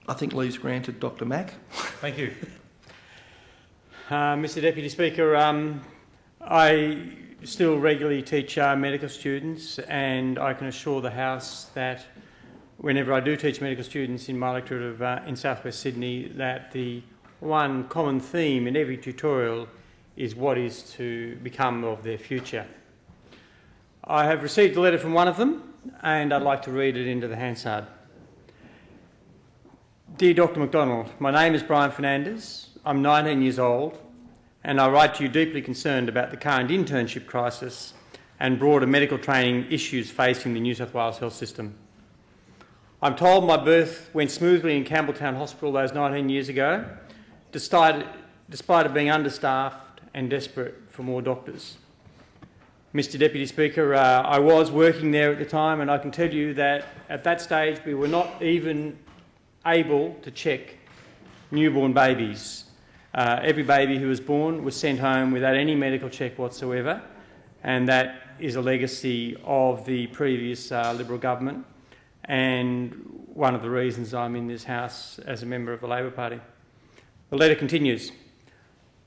I think leave's granted, Dr. Mack. Thank you. Mr Deputy Speaker, I still regularly teach medical students, and I can assure the House that whenever I do teach medical students in my electorate in South West Sydney, that the one common theme in every tutorial is what is to become of their future. I have received a letter from one of them, and I'd like to read it into the Hansard. Dear Dr. McDonald, my name is Brian Fernandez. I'm 19 years old, and I write to you deeply concerned about the current internship crisis and broader medical training issues facing the New South Wales health system. I'm told my birth went smoothly in Campbelltown Hospital those 19 years ago, despite it being understaffed and desperate for more doctors. Mr Deputy Speaker, I was working there at the time, and I can tell you that at that stage we were not even able to check newborn babies. Every baby who was born was sent home without any medical check whatsoever, and that is a legacy of the previous Liberal government and one of the reasons I'm in this House as a member of the Labor Party. The letter continues.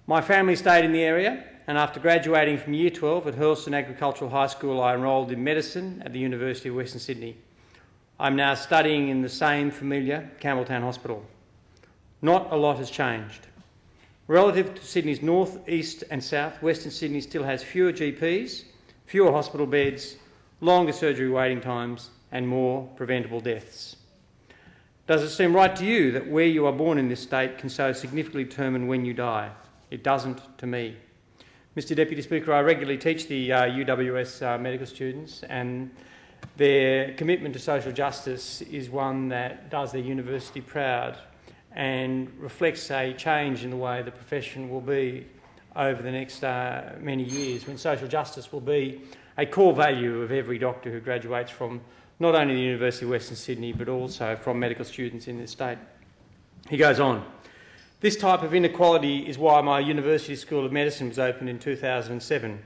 My family stayed in the area, and after graduating from Year 12 at Hurlstone Agricultural High School, I enrolled in medicine at the University of Western Sydney. I'm now studying in the same familiar Campbelltown Hospital. Not a lot has changed. Relative to Sydney's north, east and south, Western Sydney still has fewer GPs, fewer hospital beds, longer surgery waiting times and more preventable deaths. Does it seem right to you that where you are born in this state can so significantly determine when you die? It doesn't to me. Mr Deputy Speaker, I regularly teach the UWS medical students, and their commitment to social justice is one that does their university proud and reflects a change in the way the profession will be over the next many years, when social justice will be a core value of every doctor who graduates from not only the University of Western Sydney but also from medical students in this state. He goes on. This type of inequality is why my University School of Medicine was opened in 2007.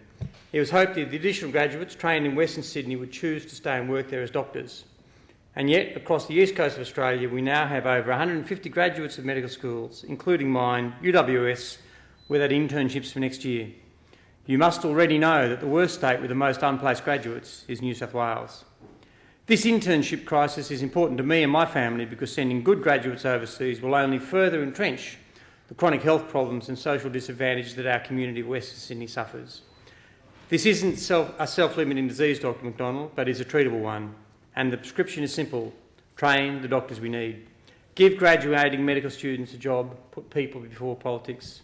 It was hoped that the additional graduates trained in Western Sydney would choose to stay and work there as doctors. And yet, across the east coast of Australia, we now have over 150 graduates of medical schools, including mine, UWS, without internships for next year. You must already know that the worst state with the most unplaced graduates is New South Wales. This internship crisis is important to me and my family because sending good graduates overseas will only further entrench the chronic health problems and social disadvantage that our community of Western Sydney suffers. This isn't a self-limiting disease, Dr McDonald, but is a treatable one. And the prescription is simple. Train the doctors we need. Give graduating medical students a job. Put people before politics.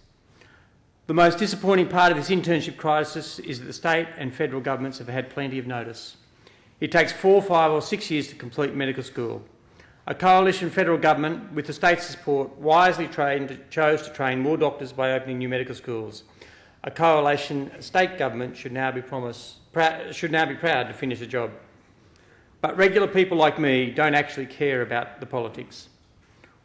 The most disappointing part of this internship crisis is that the state and federal governments have had plenty of notice. It takes 4, 5 or 6 years to complete medical school. A coalition federal government, with the state's support, wisely chose to train more doctors by opening new medical schools. A coalition state government should now be proud to finish the job. But regular people like me don't actually care about the politics.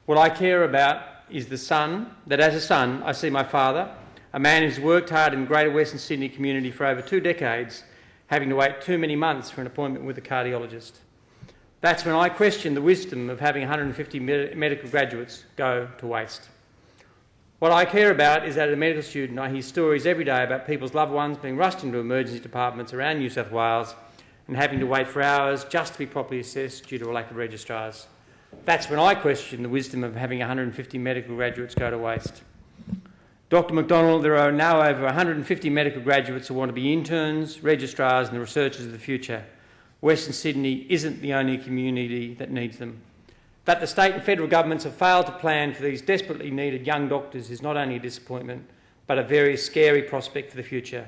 What I care about is that as a son, I see my father, a man who's worked hard in the Greater Western Sydney community for over 2 decades, having to wait too many months for an appointment with a cardiologist. That's when I question the wisdom of having 150 medical graduates go to waste. What I care about is that as a medical student, I hear stories every day about people's loved ones being rushed into emergency departments around New South Wales and having to wait for hours just to be properly assessed due to a lack of registrars. That's when I question the wisdom of having 150 medical graduates go to waste. Dr McDonald, there are now over 150 medical graduates who want to be interns, registrars and the researchers of the future. Western Sydney isn't the only community that needs them. That the state and federal governments have failed to plan for these desperately needed young doctors is not only a disappointment, but a very scary prospect for the future.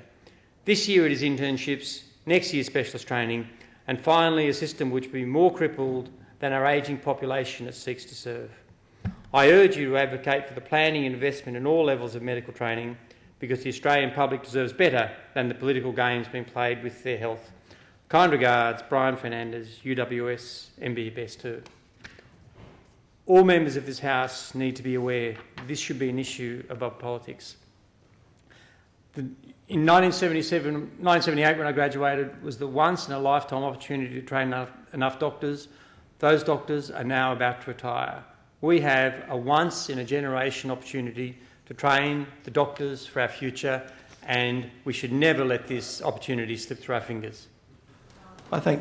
This year it is internships, next year specialist training, and finally a system which will be more crippled than our ageing population it seeks to serve. I urge you to advocate for the planning and investment in all levels of medical training because the Australian public deserves better than the political games being played with their health. Kind regards, Brian Fernandez, UWS, MBBS 2. All members of this House need to be aware this should be an issue above politics. In 1978, when I graduated, was the once-in-a-lifetime opportunity to train enough doctors. Those doctors are now about to retire. We have a once-in-a-generation opportunity to train the doctors for our future, and we should never let this opportunity slip through our fingers. I thank